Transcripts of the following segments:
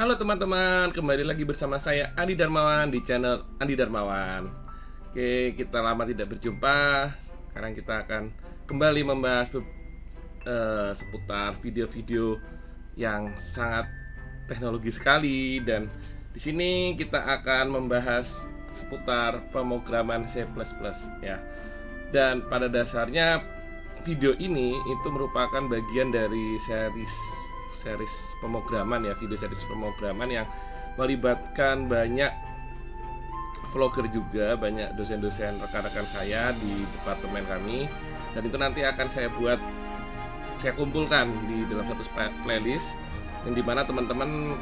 Halo teman-teman, kembali lagi bersama saya Andi Darmawan di channel Andi Darmawan. Oke, kita lama tidak berjumpa. Sekarang kita akan kembali membahas seputar video-video yang sangat teknologi sekali. Dan di sini kita akan membahas seputar pemrograman C++ ya. Dan pada dasarnya video ini itu merupakan bagian dari series pemrograman ya, video series pemrograman yang melibatkan banyak vlogger juga, banyak dosen-dosen rekan-rekan saya di departemen kami, dan itu nanti akan saya kumpulkan di dalam satu playlist yang dimana teman-teman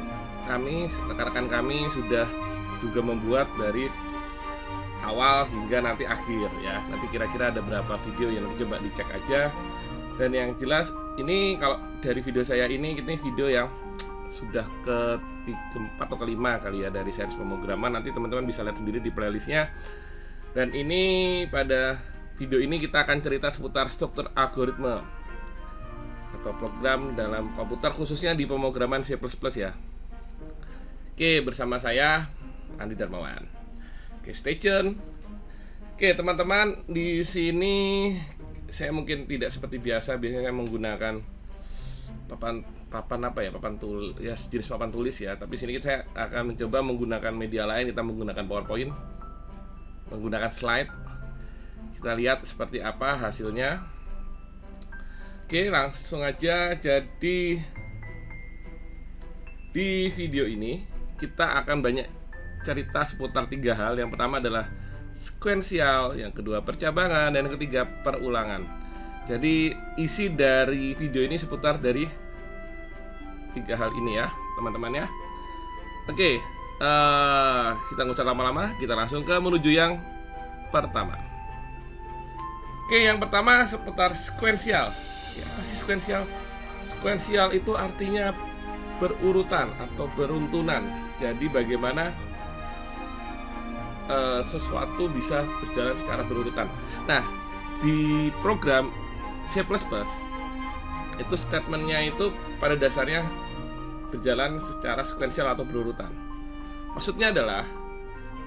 kami, rekan-rekan kami sudah juga membuat dari awal hingga nanti akhir ya. Nanti kira-kira ada berapa video yang nanti coba dicek aja. Dan yang jelas ini kalau dari video saya ini video yang sudah keempat atau kelima kali ya dari series pemrograman. Nanti teman-teman bisa lihat sendiri di playlistnya. Dan ini pada video ini kita akan cerita seputar struktur algoritma atau program dalam komputer, khususnya di pemrograman C++ ya. Oke, bersama saya Andi Darmawan. Oke, stay tune. Oke, teman-teman, di sini saya mungkin tidak seperti biasanya saya menggunakan papan jenis papan tulis ya. Tapi sini saya akan mencoba menggunakan media lain. Kita menggunakan PowerPoint, menggunakan slide. Kita lihat seperti apa hasilnya. Oke, langsung aja. Jadi di video ini kita akan banyak cerita seputar 3 hal. Yang pertama adalah sekuensial, yang kedua percabangan, dan yang ketiga perulangan. Jadi isi dari video ini seputar dari 3 hal ini ya teman-teman ya. Oke, kita nggak usah lama-lama, kita langsung menuju yang pertama. Oke, yang pertama seputar sekuensial. Ya, apa sih sekuensial? Sekuensial itu artinya berurutan atau beruntunan. Jadi bagaimana sesuatu bisa berjalan secara berurutan. Nah, di program C++ itu statementnya itu pada dasarnya berjalan secara sekuensial atau berurutan. Maksudnya adalah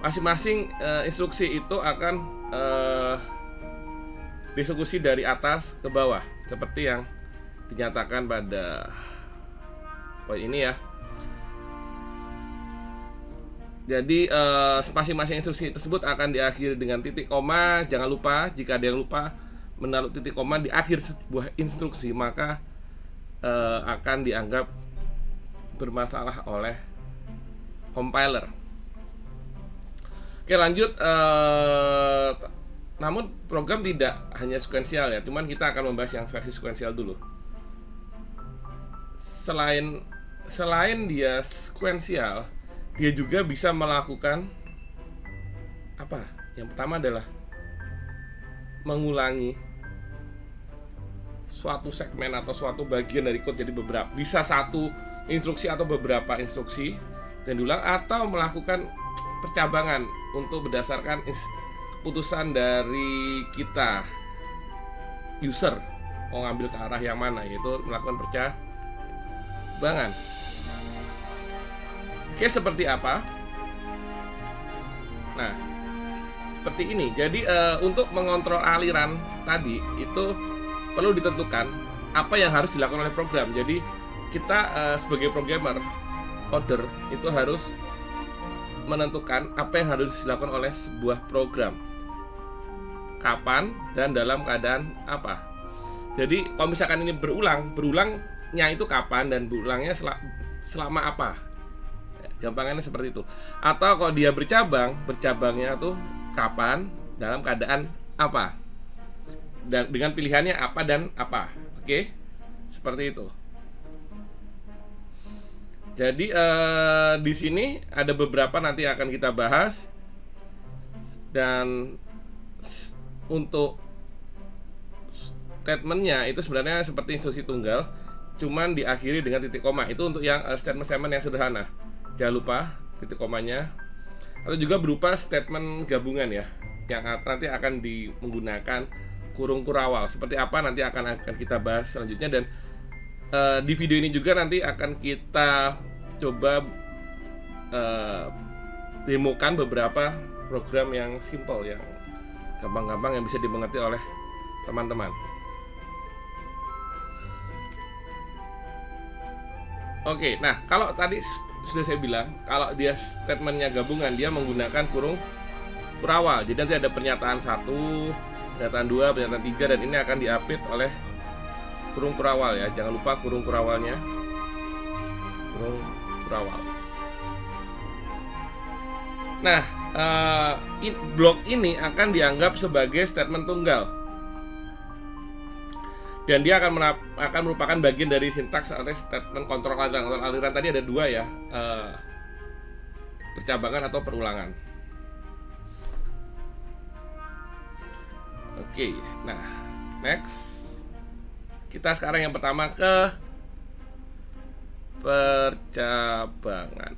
masing-masing instruksi itu akan dieksekusi dari atas ke bawah, seperti yang dinyatakan pada poin ini ya. Jadi masing-masing instruksi tersebut akan diakhiri dengan titik koma. Jangan lupa, jika ada yang lupa menaruh titik koma di akhir sebuah instruksi, maka akan dianggap bermasalah oleh compiler. Oke, lanjut. Namun program tidak hanya sekuensial ya, cuman kita akan membahas yang versi sekuensial dulu. Selain dia sekuensial, dia juga bisa melakukan apa? Yang pertama adalah mengulangi suatu segmen atau suatu bagian dari code, jadi bisa satu instruksi atau beberapa instruksi dan diulang, atau melakukan percabangan untuk berdasarkan keputusan dari kita user mau ngambil ke arah yang mana, yaitu melakukan percabangan. Oke, seperti apa? Nah, seperti ini. Jadi untuk mengontrol aliran tadi itu perlu ditentukan apa yang harus dilakukan oleh program. Jadi kita sebagai programmer, coder itu harus menentukan apa yang harus dilakukan oleh sebuah program, kapan dan dalam keadaan apa. Jadi kalau misalkan ini berulangnya itu kapan dan berulangnya selama apa. Gampangannya seperti itu. Atau kalau dia bercabangnya tuh kapan, dalam keadaan apa, dan dengan pilihannya apa dan apa. Oke, seperti itu. Jadi di sini ada beberapa nanti akan kita bahas. Dan untuk statementnya itu sebenarnya seperti instruksi tunggal, cuman diakhiri dengan titik koma. Itu untuk yang statement-statement yang sederhana. Jangan lupa titik komanya. Atau juga berupa statement gabungan ya, yang nanti akan menggunakan kurung kurawal. Seperti apa nanti akan kita bahas selanjutnya. Dan di video ini juga nanti akan kita coba demokan beberapa program yang simple, yang gampang-gampang, yang bisa dimengerti oleh teman-teman. Oke, nah kalau tadi sudah saya bilang, kalau dia statementnya gabungan, dia menggunakan kurung kurawal. Jadi nanti ada pernyataan 1, pernyataan 2, pernyataan 3, dan ini akan diapit oleh kurung kurawal ya. Jangan lupa kurung kurawalnya. Kurung kurawal. Nah, blok ini akan dianggap sebagai statement tunggal. Dan dia akan merupakan bagian dari sintaks atau statement kontrol aliran. Kontrol aliran tadi ada 2 ya, percabangan atau perulangan. Oke, nah next kita sekarang yang pertama ke percabangan.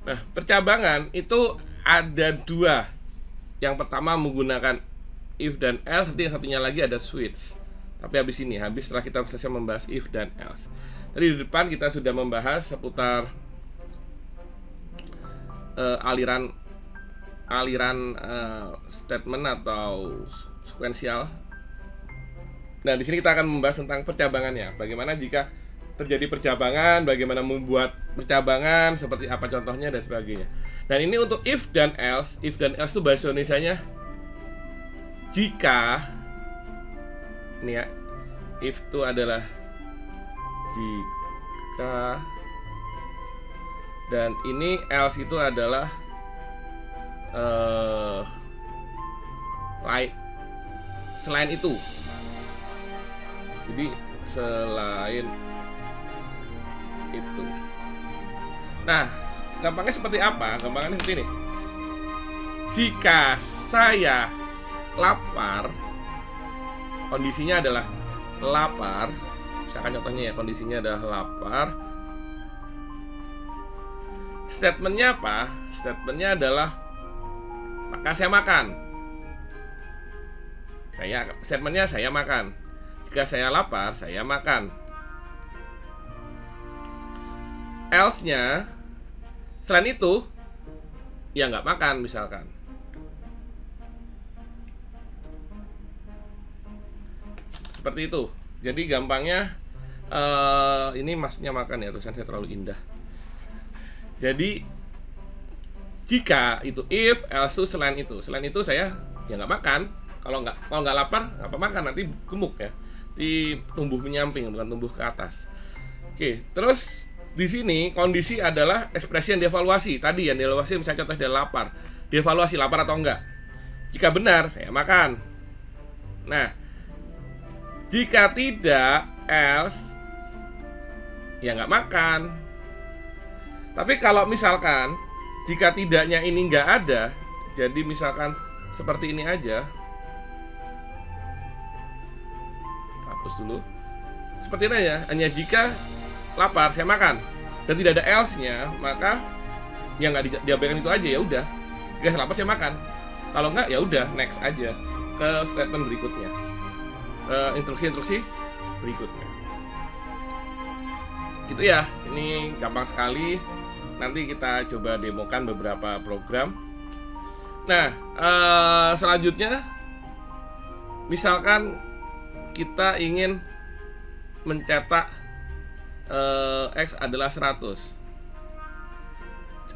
Nah, percabangan itu ada 2. Yang pertama menggunakan if dan else, nanti yang satunya lagi ada switch. Tapi habis setelah kita selesai membahas if dan else. Tadi di depan kita sudah membahas seputar aliran statement atau sekuensial. Nah, di sini kita akan membahas tentang percabangannya. Bagaimana jika terjadi percabangan, bagaimana membuat percabangan, seperti apa contohnya dan sebagainya. Dan ini untuk if dan else. If dan else itu bahasa Indonesianya jika, ini ya, if itu adalah jika, dan ini else itu adalah selain itu. Jadi selain itu. Nah, gampangnya seperti apa? Gampangnya seperti ini. Jika saya lapar, kondisinya adalah lapar. Misalkan contohnya ya, kondisinya adalah lapar. Statementnya apa? Statementnya adalah maka saya makan. Statementnya saya makan. Jika saya lapar, saya makan. Else-nya selain itu, ya nggak makan misalkan. Seperti itu. Jadi gampangnya ini maksudnya makan ya, tulisan saya terlalu indah. Jadi jika itu if, else itu selain itu saya ya nggak makan. Kalau nggak lapar, nggak apa makan, nanti gemuk ya. Tumbuh menyamping, bukan tumbuh ke atas. Oke, terus di sini kondisi adalah ekspresi yang dievaluasi. Tadi yang dievaluasi misalnya contoh dia lapar, dievaluasi lapar atau enggak. Jika benar, saya makan. Nah, jika tidak, else, ya nggak makan. Tapi kalau misalkan jika tidaknya ini nggak ada, jadi misalkan seperti ini aja, hapus dulu. Seperti ini aja, hanya jika lapar saya makan dan tidak ada else-nya, maka yang nggak diabaikan itu aja, ya udah. Jika saya lapar saya makan. Kalau nggak, ya udah next aja ke statement berikutnya. Instruksi-instruksi berikutnya. Gitu ya, ini gampang sekali. Nanti kita coba demokan beberapa program. Nah, selanjutnya misalkan kita ingin mencetak X adalah 100.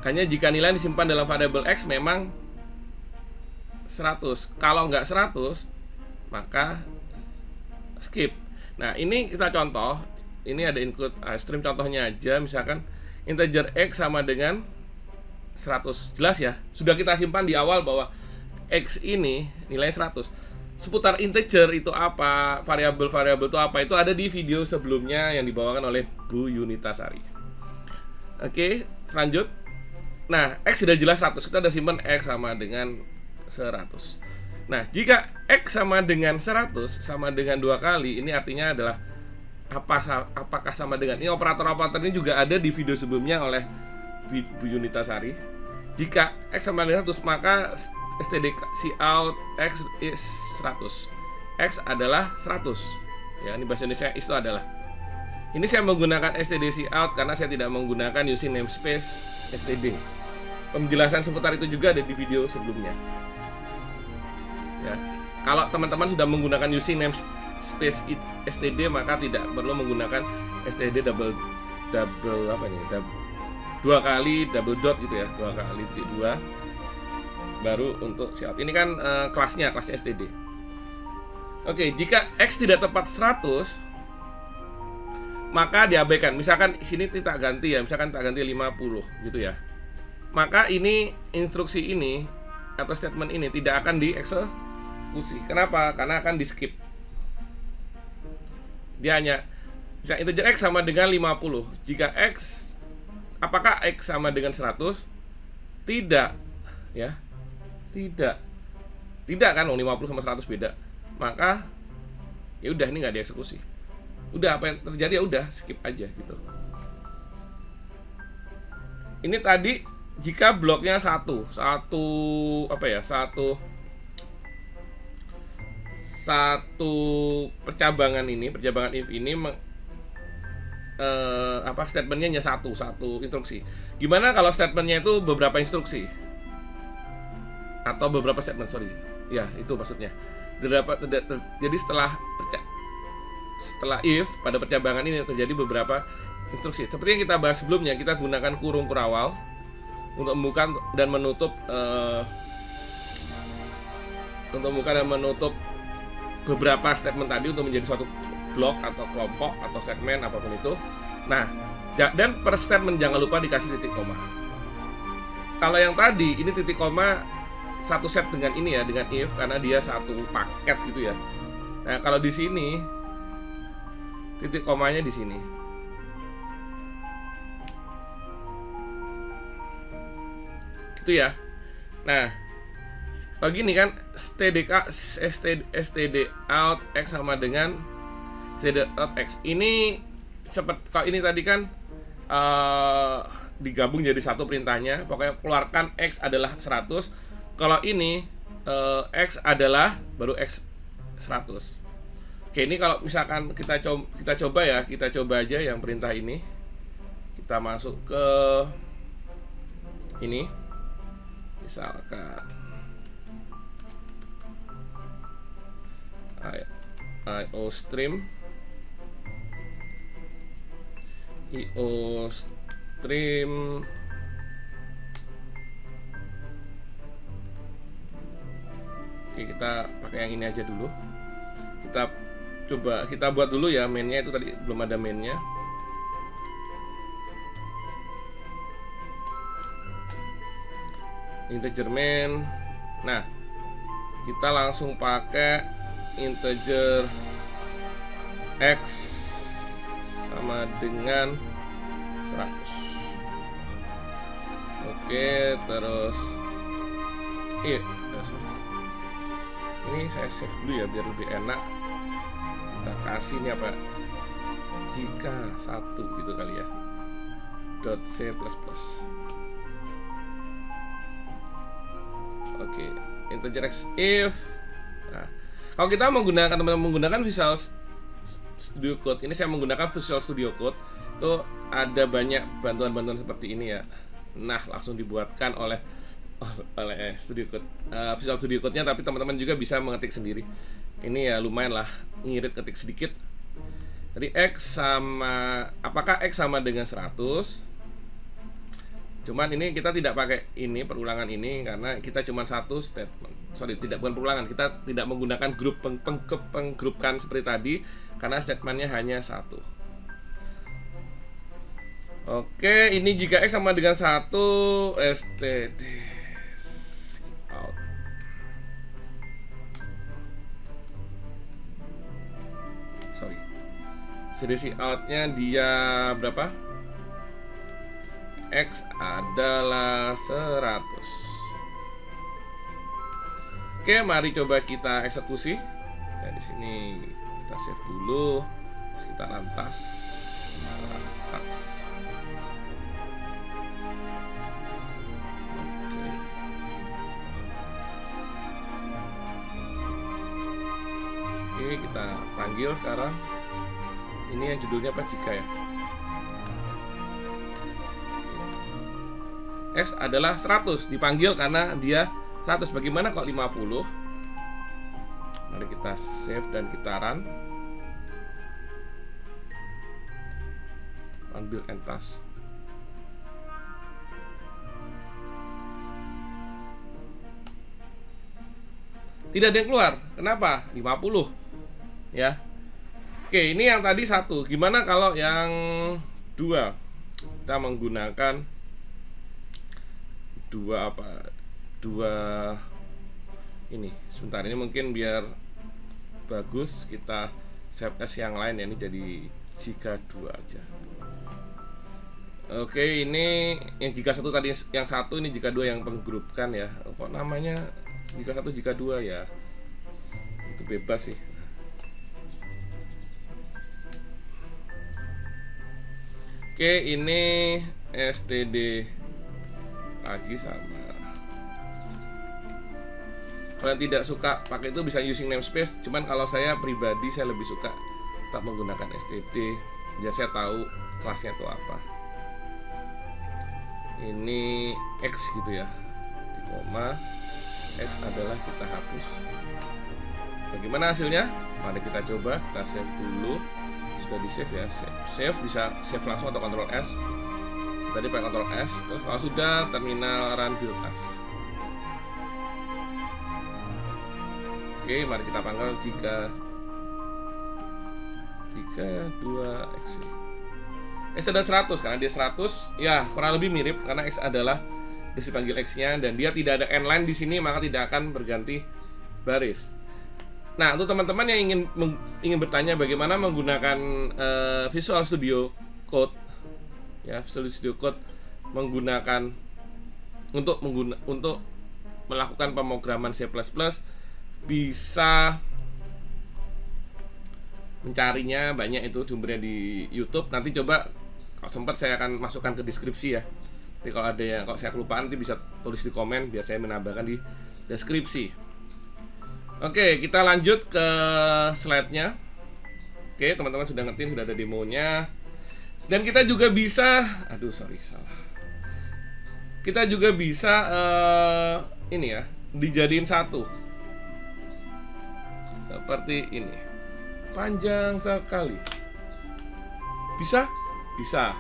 Hanya jika nilai disimpan dalam variabel X memang 100. Kalau nggak 100, maka skip. Nah, ini kita contoh. Ini ada include stream contohnya aja. Misalkan integer X sama dengan 100. Jelas ya? Sudah kita simpan di awal bahwa X ini nilainya 100. Seputar integer itu apa, variabel-variabel itu apa, itu ada di video sebelumnya yang dibawakan oleh Bu Yunitasari. Oke, lanjut. Nah, X sudah jelas 100. Kita sudah simpan X sama dengan 100. Nah, jika X sama dengan 100 sama dengan 2 kali, ini artinya adalah apakah sama dengan, ini operator-operator ini juga ada di video sebelumnya oleh Bu Yunitasari. Jika X sama dengan 100, maka std out X is 100. X adalah 100. Ya, ini bahasa Indonesia itu adalah. Ini saya menggunakan std cout karena saya tidak menggunakan using namespace std. Penjelasan seputar itu juga ada di video sebelumnya. Ya, kalau teman-teman sudah menggunakan using namespace std, maka tidak perlu menggunakan std double apa ini, dua kali double dot gitu ya, 2 kali titik 2 baru untuk cout. Ini kan kelasnya std. Oke, jika x tidak tepat 100, maka diabaikan. Misalkan sini tak ganti ya, misalkan tak ganti 50 gitu ya. Maka ini instruksi ini atau statement ini tidak akan dieksekusi. Kenapa? Karena akan di skip. Dia hanya bisa integer x sama dengan 50. Jika x, apakah x sama dengan 100? Tidak, ya. Tidak kan, 50 sama 100 beda. Maka ya udah, ini nggak dieksekusi. Udah, apa yang terjadi ya udah, skip aja gitu. Ini tadi jika bloknya satu percabangan if ini statementnya hanya satu instruksi. Gimana kalau statementnya itu beberapa instruksi atau beberapa statement, ya itu maksudnya. Jadi setelah if pada percabangan ini terjadi beberapa instruksi. Seperti yang kita bahas sebelumnya, kita gunakan kurung kurawal untuk membuka dan menutup beberapa statement tadi untuk menjadi suatu blok atau kelompok atau segmen apapun itu. Nah, dan per statement jangan lupa dikasih titik koma. Kalau yang tadi ini titik koma satu set dengan ini ya, dengan if, karena dia satu paket gitu ya. Nah, kalau di sini titik komanya di sini. Gitu ya. Nah, kalau gini kan std out x sama dengan std out x. Ini seperti kalau ini tadi kan digabung jadi satu perintahnya. Pokoknya keluarkan x adalah 100. Kalau ini x adalah baru x 100. Oke, ini kalau misalkan kita coba aja yang perintah ini. Kita masuk ke ini. Misalkan IOStream Oke, kita pakai yang ini aja dulu. Kita buat dulu ya mainnya, itu tadi belum ada mainnya. Integer main. Nah, kita langsung pakai integer x sama dengan 100. Oke, terus ini saya save dulu ya biar lebih enak. Kita kasih ini apa? Jika 1 gitu kali ya. .c++. Oke, integer x if. Nah, kalau kita menggunakan Visual Studio Code, ini saya menggunakan Visual Studio Code, tuh ada banyak bantuan-bantuan seperti ini ya. Nah, langsung dibuatkan oleh Studio Code, Visual Studio Code-nya, tapi teman-teman juga bisa mengetik sendiri. Ini ya lumayan lah, ngirit ketik sedikit. Jadi apakah x sama dengan 100? Cuman ini kita tidak pakai ini perulangan ini karena kita cuma satu statement. Bukan perulangan, kita tidak menggunakan grup penggrupkan seperti tadi karena statementnya hanya satu. Oke, ini jika x sama dengan 1 std out. Std out-nya dia berapa? X adalah 100. Oke, mari coba kita eksekusi. Ya, di sini kita save dulu, terus kita rantas. Oke, kita panggil sekarang. Ini yang judulnya apa, jika ya. X adalah 100, dipanggil karena dia 100. Bagaimana kalau 50? Mari kita save dan kita run. Run build and task. Tidak ada yang keluar. Kenapa? 50. Ya. Oke, ini yang tadi 1. Gimana kalau yang 2? Kita menggunakan 2 ini. Sebentar, ini mungkin biar bagus kita save as yang lain ya. Ini jadi jika 2 aja. Oke, ini yang jika 1 tadi, yang 1 ini jika 2 yang penggrupkan ya. Kok namanya jika 1 jika 2 ya? Itu bebas sih. Oke, ini std lagi sama. Kalau tidak suka pakai itu bisa using namespace. Cuman kalau saya pribadi saya lebih suka tetap menggunakan std. Jadi saya tahu kelasnya itu apa. Ini X gitu ya. Di koma X adalah kita hapus. Bagaimana hasilnya? Mari kita coba. Kita save dulu. Sudah di save ya. Save bisa save langsung atau Ctrl S. Tadi pakai Ctrl S. Terus kalau sudah, terminal run build task. Oke, mari kita panggil jika 2 X. X adalah 100 karena dia 100, ya kurang lebih mirip karena X adalah dipanggil X-nya dan dia tidak ada n-line di sini, maka tidak akan berganti baris. Nah, untuk teman-teman yang ingin bertanya bagaimana menggunakan Visual Studio Code, ya Visual Studio Code menggunakan untuk melakukan pemrograman C++, bisa mencarinya banyak itu sumbernya di YouTube. Nanti coba kalau sempat saya akan masukkan ke deskripsi ya. Nanti kalau ada yang saya kelupaan nanti bisa tulis di komen biar saya menambahkan di deskripsi. Oke, kita lanjut ke slide-nya. Oke, teman-teman sudah ngerti, sudah ada demonya. Dan kita juga bisa, salah. Kita juga bisa ini ya, dijadiin satu. Seperti ini. Panjang sekali. Bisa? Bisa.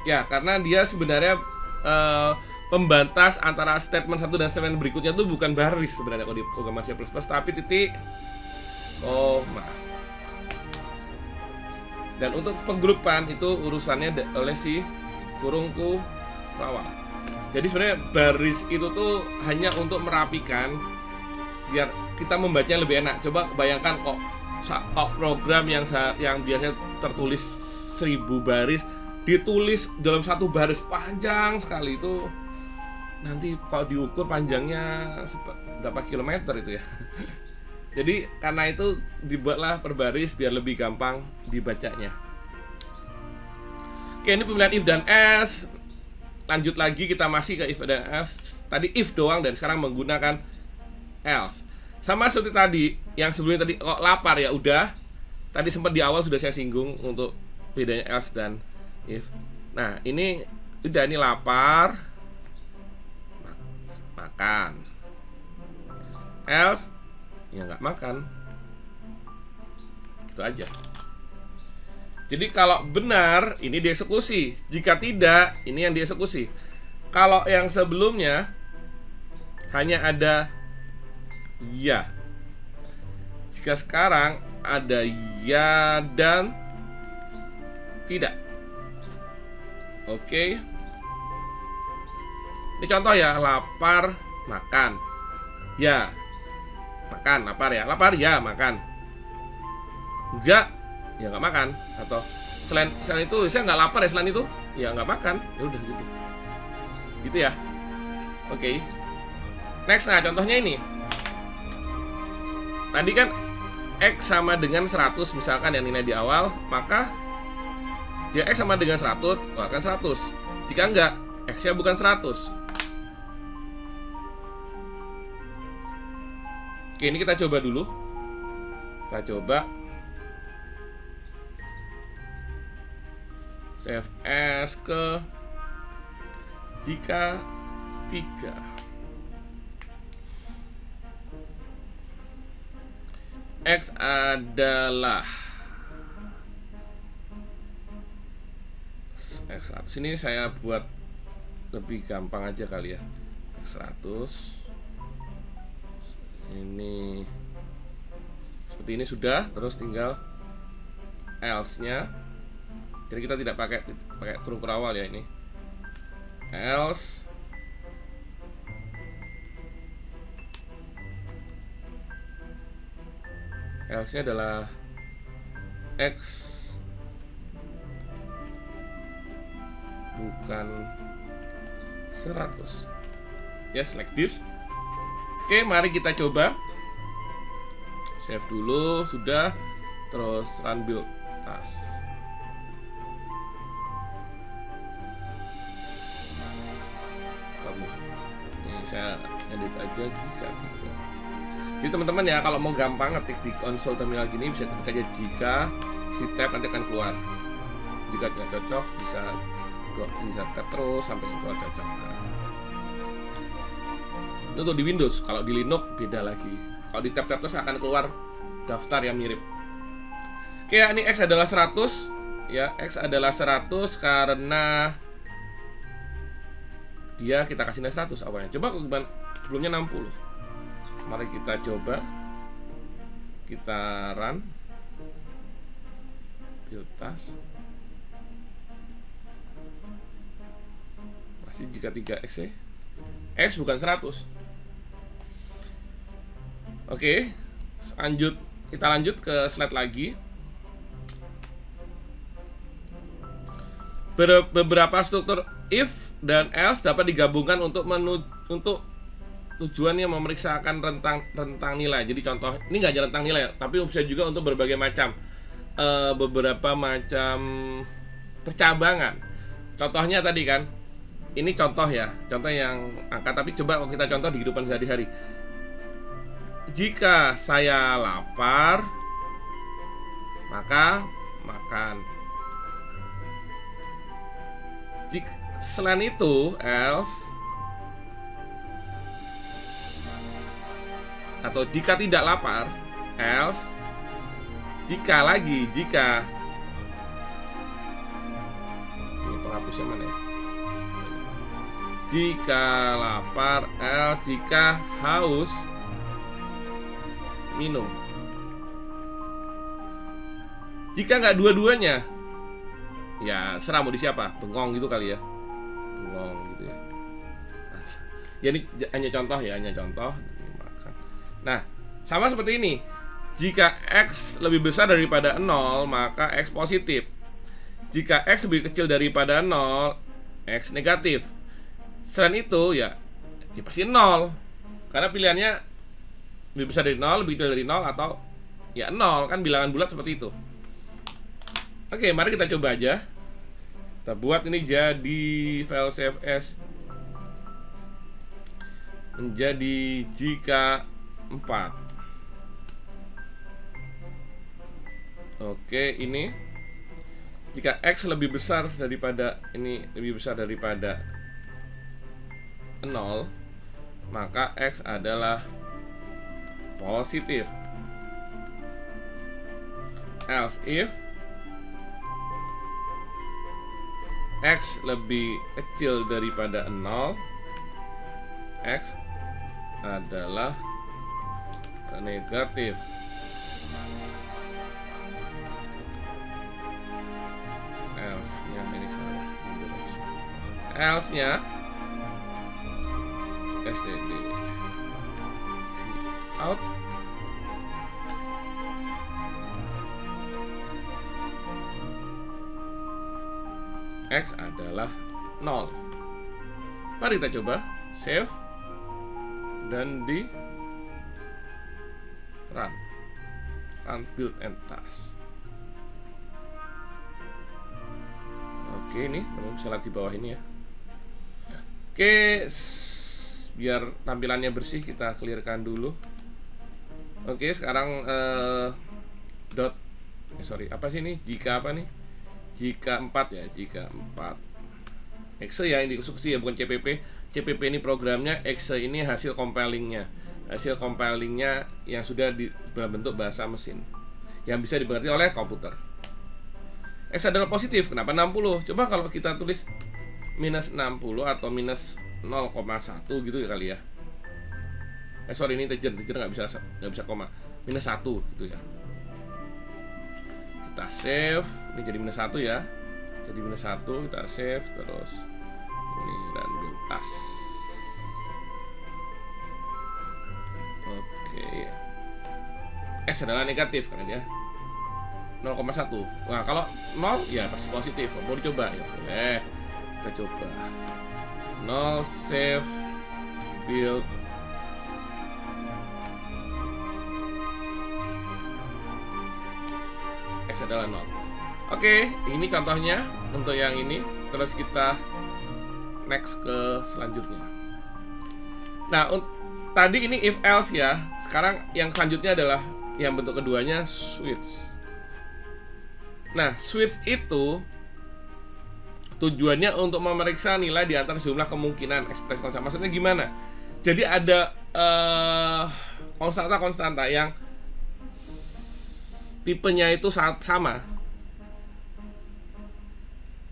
Ya, karena dia sebenarnya pembatas antara statement satu dan statement berikutnya itu bukan baris sebenarnya kalau di programan C++, tapi titik koma. Dan untuk penggrupan itu urusannya oleh si kurungku awal. Jadi sebenarnya baris itu tuh hanya untuk merapikan biar kita membacanya lebih enak. Coba bayangkan kok program yang biasanya tertulis 1000 baris ditulis dalam satu baris panjang sekali, itu nanti kalau diukur panjangnya berapa kilometer itu ya. Jadi karena itu dibuatlah per baris biar lebih gampang dibacanya. Oke, ini pemilihan if dan else. Lanjut lagi, kita masih ke if dan else. Tadi if doang dan sekarang menggunakan else. Sama seperti tadi, yang sebelumnya tadi kok lapar ya udah. Tadi sempat di awal sudah saya singgung untuk bedanya else dan if. Nah, ini udah, ini lapar, makan. Else ya nggak makan. Gitu aja. Jadi kalau benar ini dieksekusi, jika tidak ini yang dieksekusi. Kalau yang sebelumnya hanya ada ya. Jika sekarang ada ya dan tidak. Oke. Ini contoh ya, lapar, makan. Ya. Makan, lapar ya. Lapar ya, makan. Enggak, ya nggak makan. Atau selain itu saya nggak lapar ya, selain itu ya nggak makan. Ya udah gitu. Gitu ya. Oke. Next, nah contohnya ini. Tadi kan X sama dengan 100 misalkan yang nilai di awal, maka jika X sama dengan 100, keluarkan 100. Jika enggak, X-nya bukan 100. Oke, ini kita coba dulu. Kita coba CFS ke jika 3 X adalah X100. Ini saya buat lebih gampang aja kali ya. X100 ini seperti ini sudah, terus tinggal else nya. Jadi kita tidak pakai huruf awal ya ini. Else nya adalah X bukan 100. Yes, like this. Oke, mari kita coba. Save dulu, sudah. Terus run build task. Ini saya edit aja jika 3. Jadi teman-teman ya, kalau mau gampang ngetik di konsol terminal gini bisa ketik aja jika, di tab nanti akan keluar. Jika tidak cocok bisa tab terus sampai keluar cocok. Nah, itu untuk di Windows. Kalau di Linux beda lagi. Kalau di tab-tab terus akan keluar daftar yang mirip. Oke, ya, ini X adalah 100 ya. X adalah 100 karena dia kita kasih 100 awalnya. Coba sebelumnya 60. Mari kita coba. Kita run build task. Masih jika 3X ya. X bukan 100. Oke, kita lanjut ke slide lagi. Beberapa struktur if dan else dapat digabungkan untuk tujuannya memeriksakan rentang nilai. Jadi contoh, ini nggak hanya rentang nilai, tapi bisa juga untuk berbagai macam beberapa macam percabangan. Contohnya tadi kan, ini contoh ya, contoh yang angka. Tapi coba kalau kita contoh di kehidupan sehari-hari. Jika saya lapar, maka makan. Selain itu, else, atau jika tidak lapar, else, jika ini penghapusnya mana ya? Jika lapar, else, jika haus, minum. Jika nggak dua-duanya, ya serah mau di siapa, bengong gitu kali ya, bengong gitu ya. Ya ini hanya contoh ya, makan. Nah, sama seperti ini. Jika X lebih besar daripada 0, maka X positif. Jika X lebih kecil daripada 0, X negatif. Selain itu ya pasti 0. Karena pilihannya lebih besar dari 0, lebih kecil dari 0, atau ya 0, kan bilangan bulat seperti itu. Oke, mari kita coba aja. Kita buat ini jadi file CFS menjadi jika 4. Oke, ini jika X lebih besar daripada 0, maka X adalah positif. Else if X lebih kecil daripada 0, X adalah negatif. Else-nya ini salah. Else-nya STD out X adalah 0. Mari kita coba save dan di run build and task. Oke, ini teman bisa lihat di bawah ini ya. Oke, biar tampilannya bersih kita clearkan dulu. Oke, sekarang apa sih ini? Jika apa nih? Jika 4 ya, jika 4. Exe ya, ini instruksi ya, bukan CPP. CPP ini programnya, exe ini hasil compilingnya. Hasil compilingnya yang sudah dalam bentuk bahasa mesin yang bisa dimengerti oleh komputer. X adalah positif, kenapa 60? Coba kalau kita tulis minus 60 atau minus 0,1 gitu ya kali ya. Sorry, ini integer nggak bisa koma. Minus 1 gitu ya. Kita save, ini jadi minus 1 ya. Jadi minus 1, kita save terus. Ini dan tuntas. Oke. X adalah negatif karena dia 0,1. Nah, kalau 0 ya pasti positif. Mau dicoba ya boleh. Kita coba. 0 save build. X adalah 0. Oke, ini contohnya untuk yang ini. Terus kita next ke selanjutnya. Nah, tadi ini if else ya. Sekarang yang selanjutnya adalah yang bentuk keduanya switch. Nah, switch itu tujuannya untuk memeriksa nilai di antara jumlah kemungkinan ekspresi konstanta. Maksudnya gimana? Jadi ada konstanta yang tipenya itu sama.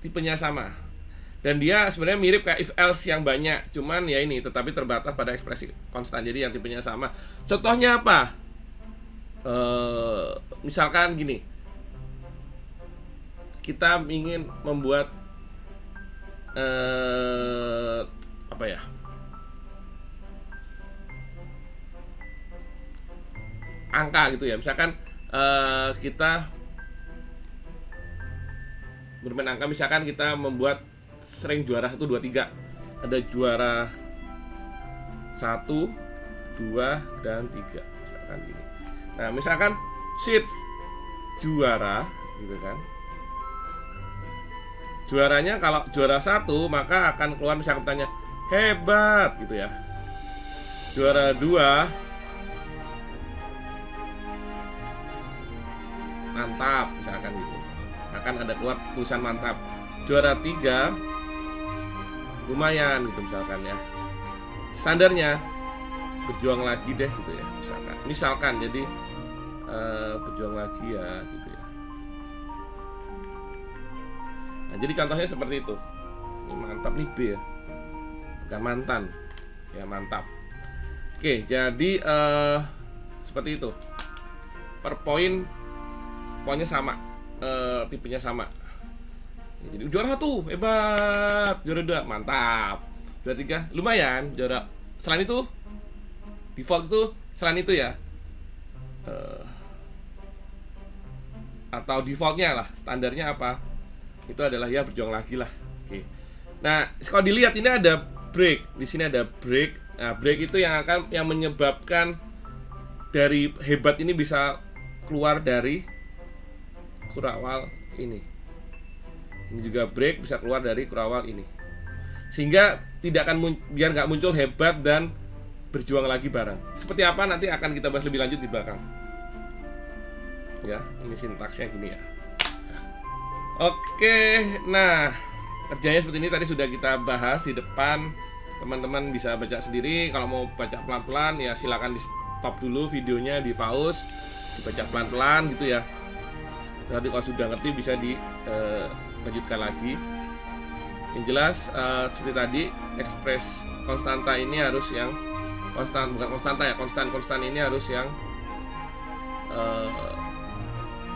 Tipenya sama. Dan dia sebenarnya mirip kayak if else yang banyak, cuman ya ini tetapi terbatas pada ekspresi konstan. Jadi yang tipenya sama. Contohnya apa? Misalkan gini. Kita ingin membuat apa ya? Angka gitu ya. Misalkan kita bermain angka, misalkan kita membuat sering juara 1, 2, 3. Ada juara 1, 2, dan 3. Misalkan gini. Nah, misalkan sheet juara gitu kan. Juaranya kalau juara 1 maka akan keluar misalkan tanya hebat gitu ya. Juara 2 mantap misalkan gitu. Akan ada keluar tulisan mantap. Juara 3 lumayan gitu misalkan ya. Standarnya berjuang lagi deh gitu ya misalkan jadi berjuang lagi ya gitu ya. Nah, jadi contohnya seperti itu. Ini mantap nih B ya, bukan mantan ya, mantap. Oke, jadi seperti itu. Per poinnya sama, tipenya sama. Jadi juara 1 hebat, juara 2 mantap, juara 3 lumayan, juara. Selain itu default itu selain itu ya, atau defaultnya lah, standarnya apa? Itu adalah ya berjuang lagi lah. Oke. Nah, kalau dilihat ini ada break, di sini ada break. Nah, break itu yang menyebabkan dari hebat ini bisa keluar dari kurawal ini. Ini juga break bisa keluar dari kurawal ini. Sehingga tidak akan biar nggak muncul hebat dan berjuang lagi bareng. Seperti apa nanti akan kita bahas lebih lanjut di belakang. Ya, ini sintaksnya gini ya. Oke, nah kerjanya seperti ini tadi sudah kita bahas di depan. Teman-teman bisa baca sendiri. Kalau mau baca pelan-pelan ya silakan di stop dulu videonya, di pause, dibaca pelan-pelan gitu ya. Nanti kalau sudah ngerti bisa dilanjutkan lagi. Yang jelas seperti tadi ekspres konstanta ini harus yang konstan ini harus yang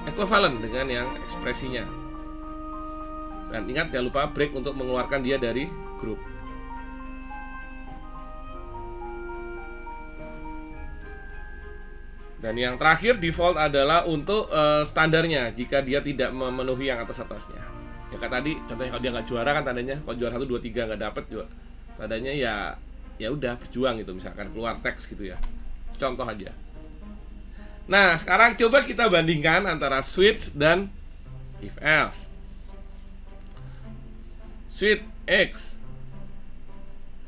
ekuivalen dengan yang ekspresinya. Dan ingat jangan lupa break untuk mengeluarkan dia dari grup. Dan yang terakhir default adalah untuk standarnya jika dia tidak memenuhi yang atas-atasnya. Ya kayak tadi contohnya kalau dia nggak juara kan tandanya, kalau juara 1, 2, 3 nggak dapet juga tandanya ya udah berjuang gitu, misalkan keluar teks gitu ya. Contoh aja. Nah, sekarang coba kita bandingkan antara switch dan if else. Switch X.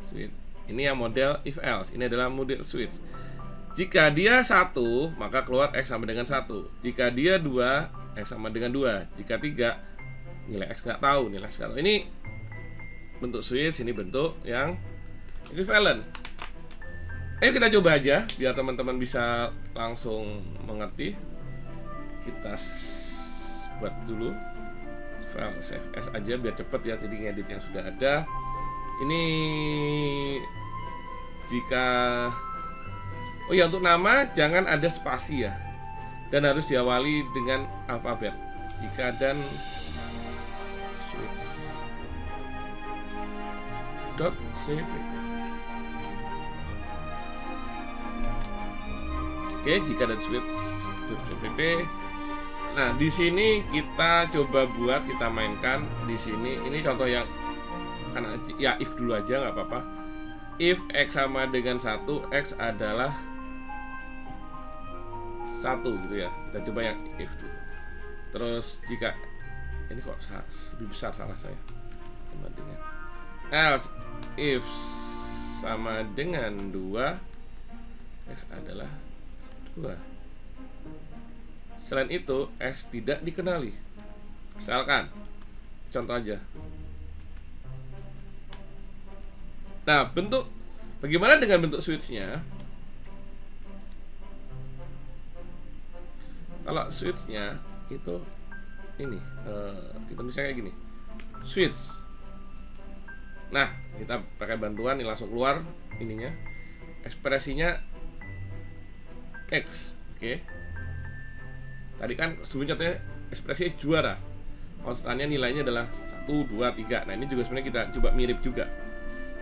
Switch. Ini yang model if else. Ini adalah model switch. Jika dia 1, maka keluar X sama dengan 1. Jika dia 2, X sama dengan 2. Jika 3, nilai X nggak tahu, nilai X nggak tahu. Ini bentuk switch, ini bentuk yang equivalent. Ayo kita coba aja biar teman-teman bisa langsung mengerti. Kita buat dulu file save as aja biar cepet ya, jadi ngedit yang sudah ada. Ini jika oh ya, untuk nama jangan ada spasi ya, dan harus diawali dengan alfabet. Jika dan switch dot cp. Oke, jika dan switch dot cpp. Nah, di sini kita coba buat, kita mainkan di sini. Ini contoh yang karena ya if dulu aja nggak apa-apa. If X sama dengan 1, X adalah 1 gitu ya. Kita coba yang if dulu. Terus jika ini kok lebih besar, salah saya. Sama dengan else if sama dengan 2, X adalah 2. Selain itu, X tidak dikenali. Misalkan, contoh aja. Nah, bagaimana dengan bentuk switch-nya? Kalau switch-nya itu ini, kita bisa kayak gini, switch. Nah, kita pakai bantuan, ini langsung keluar ininya, ekspresinya X, oke. Tadi kan sebelumnya katanya ekspresinya juara, konstannya nilainya adalah 1, 2, 3. Nah, ini juga sebenarnya kita coba mirip juga.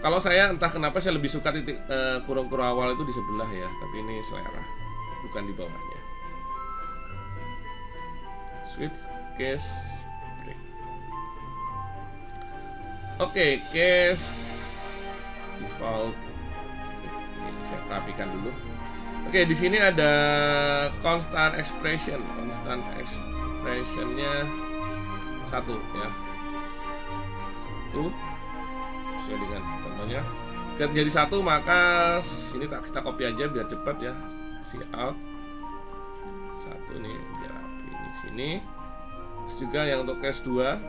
Kalau saya entah kenapa saya lebih suka titik kurung-kurung awal itu di sebelah ya, tapi ini selera, bukan di bawahnya. Switch case break. Oke, case default. Ini saya rapikan dulu. Oke, di sini ada constant expression. Constant expressionnya 1 ya. 1 sesuai dengan contohnya. Jika jadi 1, maka sini kita copy aja biar cepat ya. Cout 1 nih biar rapi di sini. Terus juga yang untuk case 2.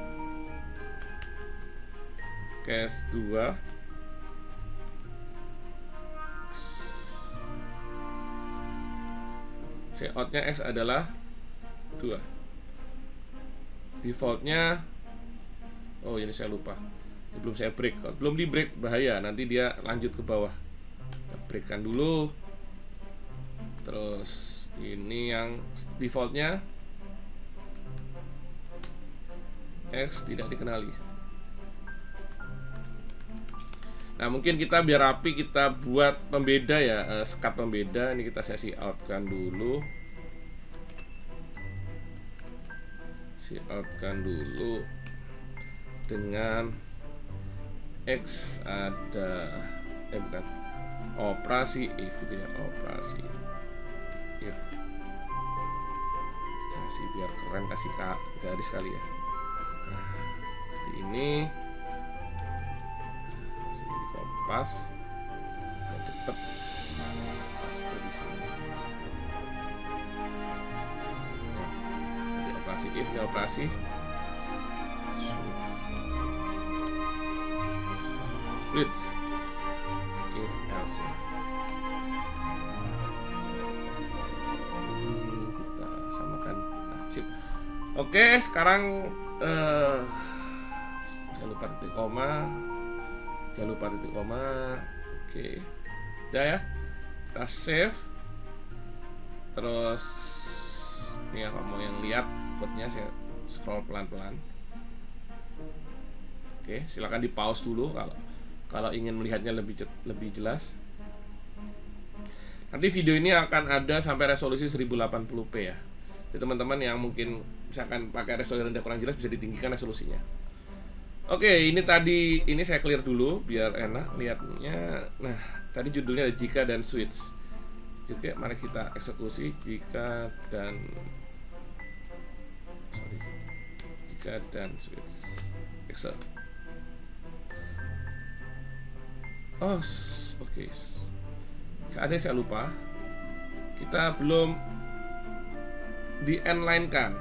Case 2 cout-nya X adalah 2. Defaultnya, oh ini saya lupa, belum saya break. Kalau belum di break bahaya, nanti dia lanjut ke bawah. Kita breakkan dulu. Terus ini yang defaultnya X tidak dikenali. Nah, mungkin kita biar rapi kita buat pembeda ya, sekat pembeda. Ini kita sesi outkan dulu. Outkan dulu dengan X ada bukan operasi if gitu ya, operasi if. Kasih biar keren, kasih garis kali ya. Nah, seperti ini. Pas ya, cepet pas di sini ya, jadi operasi if ini operasi switch if else ya. Kita samakan, nah, sip. Oke, sekarang jangan lupa titik koma. Jangan lupa titik koma. Oke, udah ya, kita save. Terus ini ya, kalau mau yang lihat code-nya saya scroll pelan-pelan. Oke, silakan di pause dulu kalau ingin melihatnya lebih jelas. Nanti video ini akan ada sampai resolusi 1080p ya. Jadi teman-teman yang mungkin misalkan pakai resolusi rendah kurang jelas bisa ditinggikan resolusinya. Oke, ini saya clear dulu biar enak lihatnya. Nah, tadi judulnya ada jika dan switch. Oke, mari kita eksekusi jika dan switch. Excel. Oh, oke. Ada yang saya lupa. Kita belum di inline kan.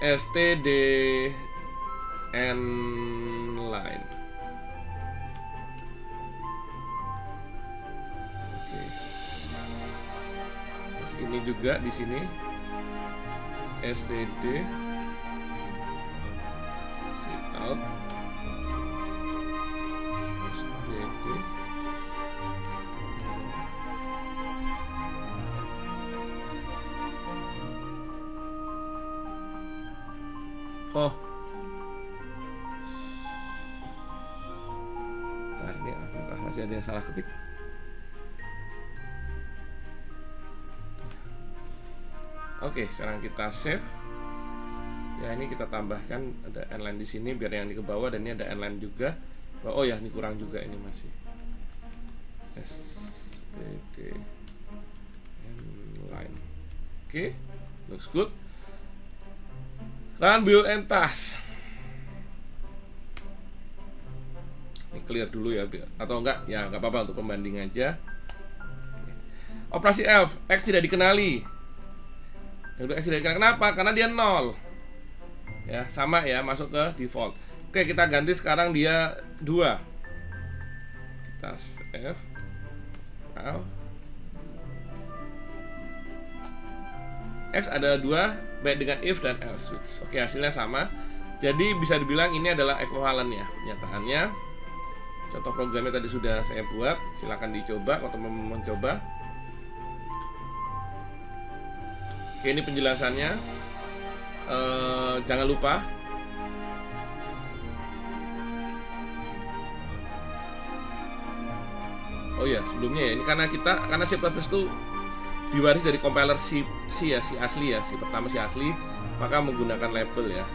std n line. Oke. Terus ini juga di sini std sit out std. Oh, ntar ini apakah masih ada yang salah ketik? Oke, sekarang kita save. Ya, ini kita tambahkan ada n-line di sini biar yang di ke bawah, dan ini ada n-line juga. Oh ya, ini kurang juga, ini masih std n-line. Oke, looks good. Run build and task. Ini clear dulu ya, atau enggak? Ya nggak apa-apa, untuk pembanding aja. Operasi elf, X tidak dikenali. X tidak dikenali, kenapa? Karena dia 0. Ya, sama ya, masuk ke default. Oke, kita ganti sekarang dia 2. Kita save. X ada 2, baik dengan if dan else switch. Oke, hasilnya sama. Jadi bisa dibilang ini adalah ekvivalen ya penyataannya. Contoh programnya tadi sudah saya buat. Silahkan dicoba kalau teman-teman mencoba. Oke, ini penjelasannya. Jangan lupa oh ya, sebelumnya ya, ini karena C++ itu diwaris dari compiler C ya, C asli ya, C pertama C asli, maka menggunakan label ya.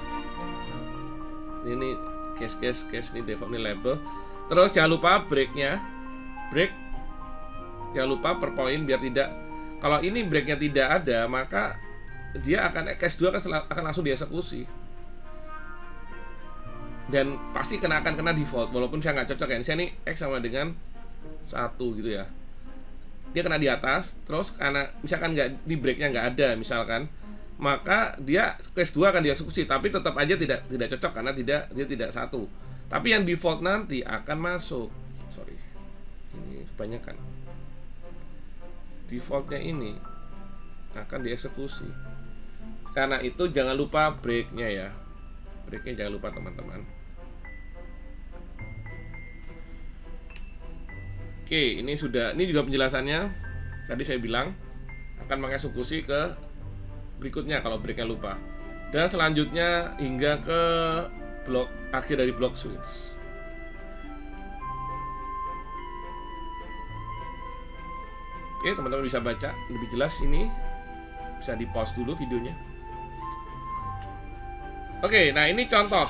Ini case ini default, ini label. Terus jangan lupa break, jangan lupa per poin biar tidak, kalau ini breaknya tidak ada, maka dia akan case 2 akan langsung dieksekusi dan pasti akan kena default, walaupun saya nggak cocok ya. Misalnya ini X sama dengan 1 gitu ya, dia kena di atas, terus karena misalkan nggak di breaknya nggak ada misalkan, maka dia case 2 akan dieksekusi, tapi tetap aja tidak cocok karena dia tidak 1. Tapi yang default nanti akan masuk. Sorry, ini kebanyakan. Defaultnya ini akan dieksekusi. Karena itu jangan lupa breaknya ya. Breaknya jangan lupa teman-teman. Oke, ini juga penjelasannya. Tadi saya bilang akan mengeksekusi ke berikutnya kalau breaknya lupa. Dan selanjutnya hingga ke blok akhir dari blok switch. Oke, teman-teman bisa baca lebih jelas ini. Bisa di-pause dulu videonya. Oke, nah ini contoh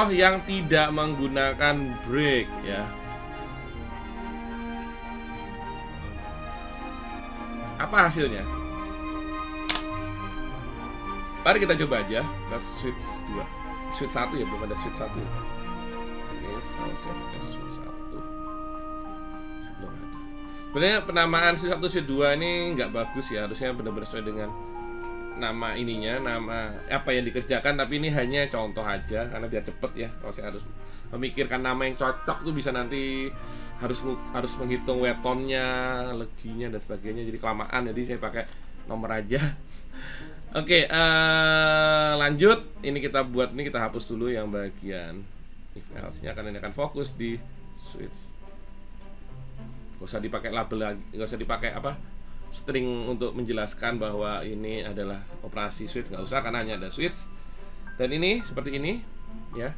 yang tidak menggunakan break ya. Apa hasilnya? Mari kita coba aja ke switch 2. Switch 1 ya, belum ada switch 1. Ini switch 1. Belum ada. Sebenarnya penamaan switch 1 switch 2 ini nggak bagus ya, harusnya benar-benar sesuai dengan nama ininya, nama apa yang dikerjakan, tapi ini hanya contoh aja karena biar cepet ya. Kalau saya harus memikirkan nama yang cocok tuh bisa nanti harus menghitung wetonnya, leginya dan sebagainya, jadi kelamaan, jadi saya pakai nomor aja. Oke, lanjut. Ini kita buat, ini kita hapus dulu yang bagian if else-nya karena ini akan fokus di switch. Gak usah dipakai label lagi, gak usah dipakai string untuk menjelaskan bahwa ini adalah operasi switch, nggak usah karena hanya ada switch. Dan ini seperti ini ya,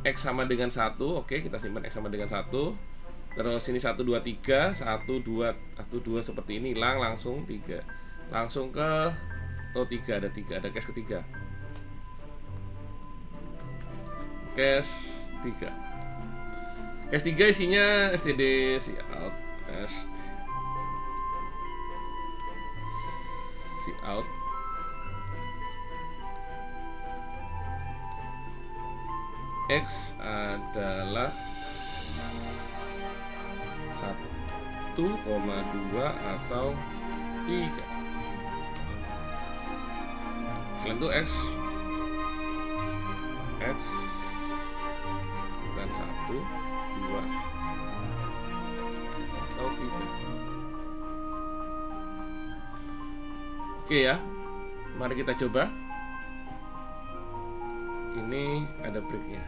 X sama dengan 1. Oke, kita simpan X sama dengan 1. Terus ini 1 2 3 1 2 seperti ini, hilang langsung 3, langsung ke 3, ada case ketiga, case 3 isinya std cout out X adalah 1,2 atau 3. Selain itu X bukan 1, 2 atau 3. Oke ya, mari kita coba. Ini ada breaknya.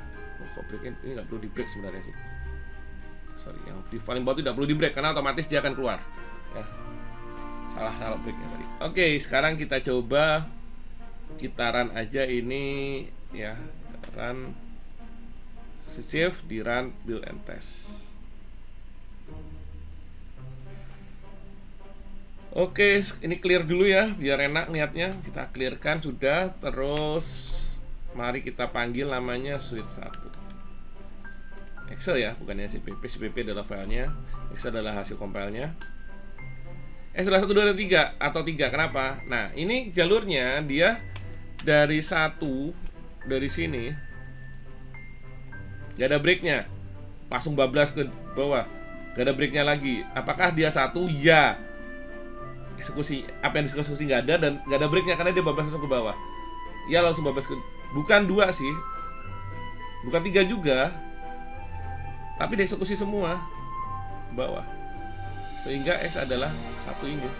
Kok breaknya ini nggak perlu di break sebenarnya sih. Sorry, yang di paling bawah tidak perlu di break karena otomatis dia akan keluar. Ya, salah taruh breaknya tadi. Oke, sekarang kita coba kita run aja ini ya. Kita run save di run build and test. Oke, ini clear dulu ya biar enak niatnya. Kita clearkan sudah. Terus mari kita panggil namanya suite 1. Excel ya, bukannya CPP. CPP adalah filenya, Excel adalah hasil compile-nya. Setelah 1, 2, dan 3 atau 3. Kenapa? Nah, ini jalurnya dia dari 1 dari sini. Gak ada breaknya. Langsung bablas ke bawah. Gak ada breaknya lagi. Apakah dia 1? Ya. Eksekusi, apa yang dieksekusi nggak ada dan nggak ada breaknya karena dia bablas langsung ke bawah. Ya langsung bablas ke, bukan 2 sih, bukan 3 juga, tapi dieksekusi semua ke bawah. Sehingga X adalah 1 ini.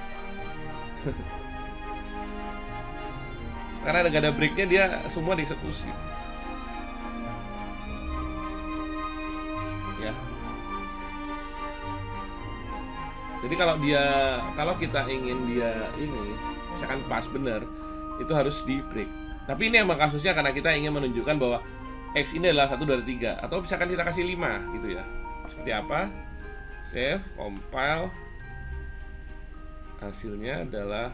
Karena nggak ada breaknya dia semua dieksekusi. Ya. Jadi kalau kita ingin dia ini misalkan pas bener, itu harus di break. Tapi ini emang kasusnya karena kita ingin menunjukkan bahwa X ini adalah 1 dari 3. Atau misalkan kita kasih 5 gitu ya. Seperti apa? Save, compile. Hasilnya adalah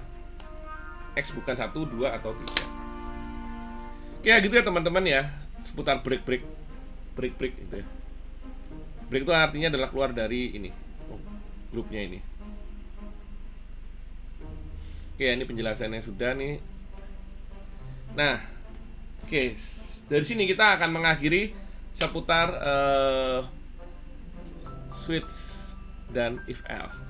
X bukan 1, 2, atau 3. Oke ya gitu ya teman-teman ya. Seputar break gitu ya. Break itu artinya adalah keluar dari ini, grupnya ini. Oke, ini penjelasannya sudah nih. Nah, oke, dari sini kita akan mengakhiri seputar switch dan if else.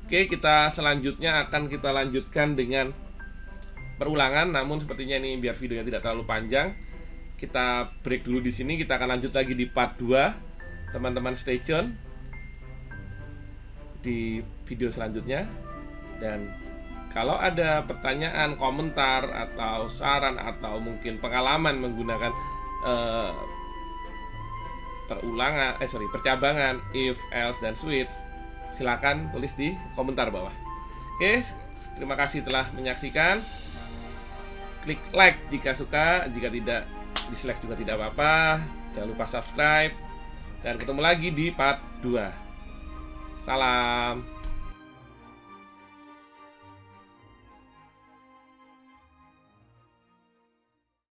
Oke, kita selanjutnya akan kita lanjutkan dengan perulangan. Namun sepertinya ini biar videonya tidak terlalu panjang, kita break dulu di sini. Kita akan lanjut lagi di part 2. Teman-teman stay tune di video selanjutnya. Dan kalau ada pertanyaan, komentar, atau saran, atau mungkin pengalaman menggunakan percabangan if, else, dan switch, silakan tulis di komentar bawah. Oke, terima kasih telah menyaksikan. Klik like jika suka, jika tidak dislike juga tidak apa-apa. Jangan lupa subscribe. Dan ketemu lagi di part 2. Salam.